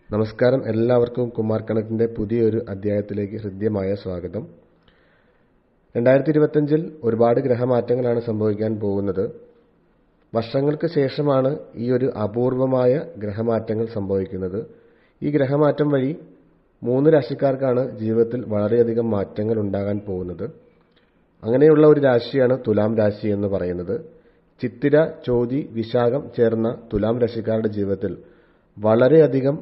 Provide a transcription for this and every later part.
നമസ്കാരം. എല്ലാവർക്കും കുമാർ കണക്കിന്റെ പുതിയൊരു അധ്യായത്തിലേക്ക് ഹൃദ്യമായ സ്വാഗതം. 2025 ഒരുപാട് ഗ്രഹമാറ്റങ്ങളാണ് സംഭവിക്കാൻ പോകുന്നത്. വർഷങ്ങൾക്ക് ശേഷമാണ് ഈ ഒരു അപൂർവമായ ഗ്രഹമാറ്റങ്ങൾ സംഭവിക്കുന്നത്. ഈ ഗ്രഹമാറ്റം വഴി 3 രാശിക്കാർക്കാണ് ജീവിതത്തിൽ വളരെയധികം മാറ്റങ്ങൾ ഉണ്ടാകാൻ പോകുന്നത്. അങ്ങനെയുള്ള ഒരു രാശിയാണ് തുലാം രാശി എന്ന് പറയുന്നത്. ചിത്തിര, ചോതി, വിശാഖം ചേർന്ന തുലാം രാശിക്കാരുടെ ജീവിതത്തിൽ വളരെയധികം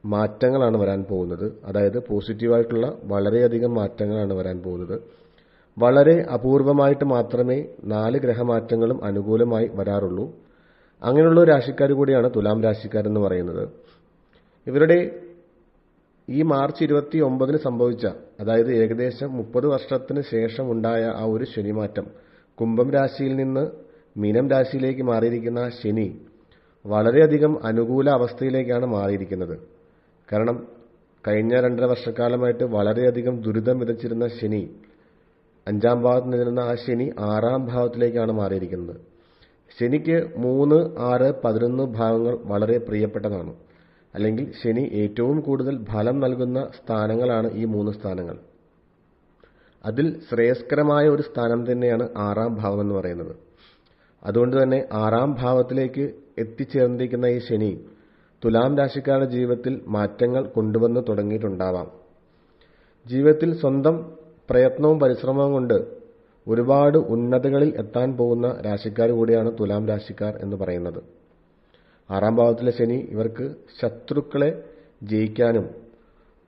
മാറ്റങ്ങളാണ് വരാൻ പോകുന്നത്. അതായത് പോസിറ്റീവായിട്ടുള്ള വളരെയധികം മാറ്റങ്ങളാണ് വരാൻ പോകുന്നത്. വളരെ അപൂർവമായിട്ട് മാത്രമേ 4 ഗ്രഹമാറ്റങ്ങളും അനുകൂലമായി വരാറുള്ളൂ. അങ്ങനെയുള്ള രാശിക്കാർ കൂടിയാണ് തുലാം രാശിക്കാരെന്ന് പറയുന്നത്. ഇവരുടെ ഈ മാർച്ച് 29 സംഭവിച്ച, അതായത് ഏകദേശം 30 വർഷത്തിന് ശേഷം ഉണ്ടായ ആ ഒരു ശനിമാറ്റം, കുംഭം രാശിയിൽ നിന്ന് മീനം രാശിയിലേക്ക് മാറിയിരിക്കുന്ന ശനി വളരെയധികം അനുകൂല അവസ്ഥയിലേക്കാണ് മാറിയിരിക്കുന്നത്. കാരണം കഴിഞ്ഞ 2.5 വർഷക്കാലമായിട്ട് വളരെയധികം ദുരിതം വിതച്ചിരുന്ന ശനി, 5ാം ഭാവത്ത് നിന്നിരുന്ന ആ ശനി 6ാം ഭാവത്തിലേക്കാണ് മാറിയിരിക്കുന്നത്. ശനിക്ക് 3, 6, 11 ഭാവങ്ങൾ വളരെ പ്രിയപ്പെട്ടതാണ്. അല്ലെങ്കിൽ ശനി ഏറ്റവും കൂടുതൽ ഫലം നൽകുന്ന സ്ഥാനങ്ങളാണ് ഈ 3 സ്ഥാനങ്ങൾ. അതിൽ ശ്രേയസ്കരമായ ഒരു സ്ഥാനം തന്നെയാണ് 6ാം ഭാവം എന്ന് പറയുന്നത്. അതുകൊണ്ട് തന്നെ 6ാം ഭാവത്തിലേക്ക് എത്തിച്ചേർന്നിരിക്കുന്ന ഈ ശനി തുലാം രാശിക്കാരുടെ ജീവിതത്തിൽ മാറ്റങ്ങൾ കൊണ്ടുവന്ന് തുടങ്ങിയിട്ടുണ്ടാവാം. ജീവിതത്തിൽ സ്വന്തം പ്രയത്നവും പരിശ്രമവും കൊണ്ട് ഒരുപാട് ഉന്നതകളിൽ എത്താൻ പോകുന്ന രാശിക്കാർ കൂടിയാണ് തുലാം രാശിക്കാർ എന്ന് പറയുന്നത്. 6ാം ഭാവത്തിലെ ശനി ഇവർക്ക് ശത്രുക്കളെ ജയിക്കാനും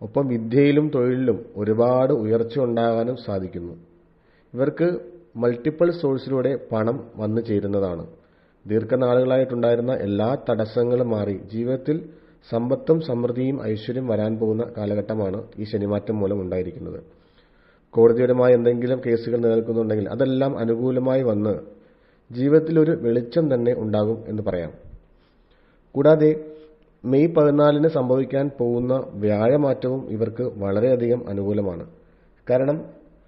ഒപ്പം വിദ്യയിലും തൊഴിലിലും ഒരുപാട് ഉയർച്ച ഉണ്ടാകാനും സാധിക്കുന്നു. ഇവർക്ക് മൾട്ടിപ്പിൾ സോഴ്സിലൂടെ പണം വന്നു ചേരുന്നതാണ്. ദീർഘനാളുകളായിട്ടുണ്ടായിരുന്ന എല്ലാ തടസ്സങ്ങളും മാറി ജീവിതത്തിൽ സമ്പത്തും സമൃദ്ധിയും ഐശ്വര്യം വരാൻ പോകുന്ന കാലഘട്ടമാണ് ഈ ശനിമാറ്റം മൂലം ഉണ്ടായിരിക്കുന്നത്. കോടതിപരമായ എന്തെങ്കിലും കേസുകൾ നിലനിൽക്കുന്നുണ്ടെങ്കിൽ അതെല്ലാം അനുകൂലമായി വന്ന് ജീവിതത്തിൽ ഒരു വെളിച്ചം തന്നെ ഉണ്ടാകും എന്ന് പറയാം. കൂടാതെ മെയ് 14 സംഭവിക്കാൻ പോകുന്ന വ്യാഴമാറ്റവും ഇവർക്ക് വളരെയധികം അനുകൂലമാണ്. കാരണം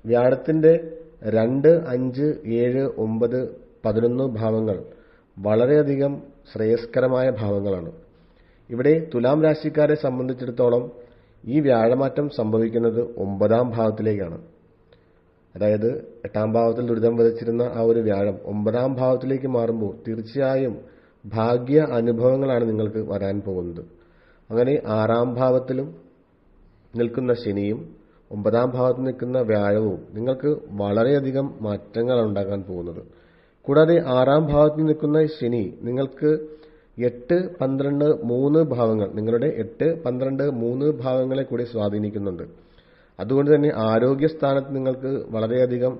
വ്യാഴത്തിന്റെ 2, 5, 7, 9, 11 ഭാവങ്ങൾ വളരെയധികം ശ്രേയസ്കരമായ ഭാവങ്ങളാണ്. ഇവിടെ തുലാം രാശിക്കാരെ സംബന്ധിച്ചിടത്തോളം ഈ വ്യാഴമാറ്റം സംഭവിക്കുന്നത് 9ാം ഭാവത്തിലേക്കാണ്. അതായത് 8ാം ഭാവത്തിൽ ദുരിതം വിതച്ചിരുന്ന ആ ഒരു വ്യാഴം 9ാം ഭാവത്തിലേക്ക് മാറുമ്പോൾ തീർച്ചയായും ഭാഗ്യ അനുഭവങ്ങളാണ് നിങ്ങൾക്ക് വരാൻ പോകുന്നത്. അങ്ങനെ 6ാം ഭാവത്തിലും നിൽക്കുന്ന ശനിയും 9ാം ഭാവത്ത് നിൽക്കുന്ന വ്യാഴവും നിങ്ങൾക്ക് വളരെയധികം മാറ്റങ്ങളാണ് ഉണ്ടാക്കാൻ പോകുന്നത്. കൂടാതെ 6ാം ഭാവത്തിൽ നിൽക്കുന്ന ശനി നിങ്ങൾക്ക് 8, 12, 3 ഭാവങ്ങൾ, നിങ്ങളുടെ 8, 12, 3 ഭാവങ്ങളെ കൂടി സ്വാധീനിക്കുന്നുണ്ട്. അതുകൊണ്ട് തന്നെ ആരോഗ്യസ്ഥാനത്ത് നിങ്ങൾക്ക് വളരെയധികം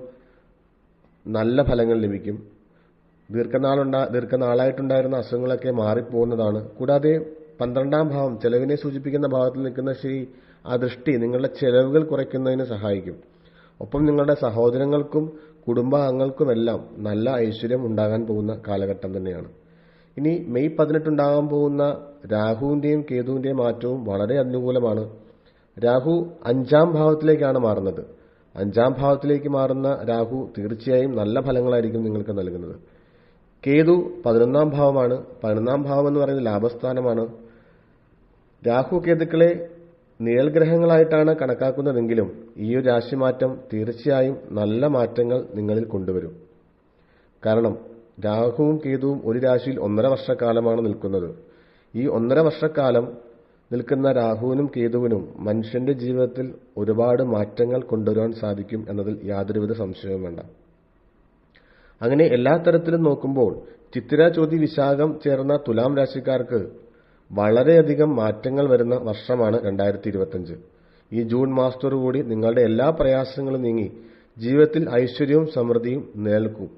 നല്ല ഫലങ്ങൾ ലഭിക്കും. ദീർഘനാളായിട്ടുണ്ടായിരുന്ന അസുഖങ്ങളൊക്കെ മാറിപ്പോകുന്നതാണ്. കൂടാതെ 12ാം ഭാവം ചെലവിനെ സൂചിപ്പിക്കുന്ന ഭാവത്തിൽ നിൽക്കുന്ന ആ ദൃഷ്ടി നിങ്ങളുടെ ചെലവുകൾ കുറയ്ക്കുന്നതിന് സഹായിക്കും. ഒപ്പം നിങ്ങളുടെ സഹോദരങ്ങൾക്കും കുടുംബാംഗങ്ങൾക്കുമെല്ലാം നല്ല ഐശ്വര്യം ഉണ്ടാകാൻ പോകുന്ന കാലഘട്ടം തന്നെയാണ്. ഇനി മെയ് 18 ഉണ്ടാകാൻ പോകുന്ന രാഹുവിന്റെയും കേതുവിന്റെയും മാറ്റവും വളരെ അനുകൂലമാണ്. രാഹു 5ാം ഭാവത്തിലേക്കാണ് മാറുന്നത്. 5ാം ഭാവത്തിലേക്ക് മാറുന്ന രാഹു തീർച്ചയായും നല്ല ഫലങ്ങളായിരിക്കും നിങ്ങൾക്ക് നൽകുന്നത്. കേതു 11ാം ഭാവമാണ്. 11ാം ഭാവം എന്ന് പറയുന്നത് ലാഭസ്ഥാനമാണ്. രാഹു കേതുക്കളെ നിഴൽഗ്രഹങ്ങളായിട്ടാണ് കണക്കാക്കുന്നതെങ്കിലും ഈ ഒരു രാശിമാറ്റം തീർച്ചയായും നല്ല മാറ്റങ്ങൾ നിങ്ങളിൽ കൊണ്ടുവരും. കാരണം രാഹുവും കേതുവും ഒരു രാശിയിൽ 1.5 വർഷക്കാലമാണ് നിൽക്കുന്നത്. ഈ 1.5 വർഷക്കാലം നിൽക്കുന്ന രാഹുവിനും കേതുവിനും മനുഷ്യന്റെ ജീവിതത്തിൽ ഒരുപാട് മാറ്റങ്ങൾ കൊണ്ടുവരാൻ സാധിക്കും എന്നതിൽ യാതൊരുവിധ സംശയവും വേണ്ട. അങ്ങനെ എല്ലാ തരത്തിലും നോക്കുമ്പോൾ ചിത്തിര, ചോതി, വിശാഖം ചേർന്ന തുലാം രാശിക്കാർക്ക് വളരെയധികം മാറ്റങ്ങൾ വരുന്ന വർഷമാണ് 2025. ഈ ജൂൺ മാസത്തോടുകൂടി നിങ്ങളുടെ എല്ലാ പ്രയാസങ്ങളും നീങ്ങി ജീവിതത്തിൽ ഐശ്വര്യവും സമൃദ്ധിയും നിലനിൽക്കും.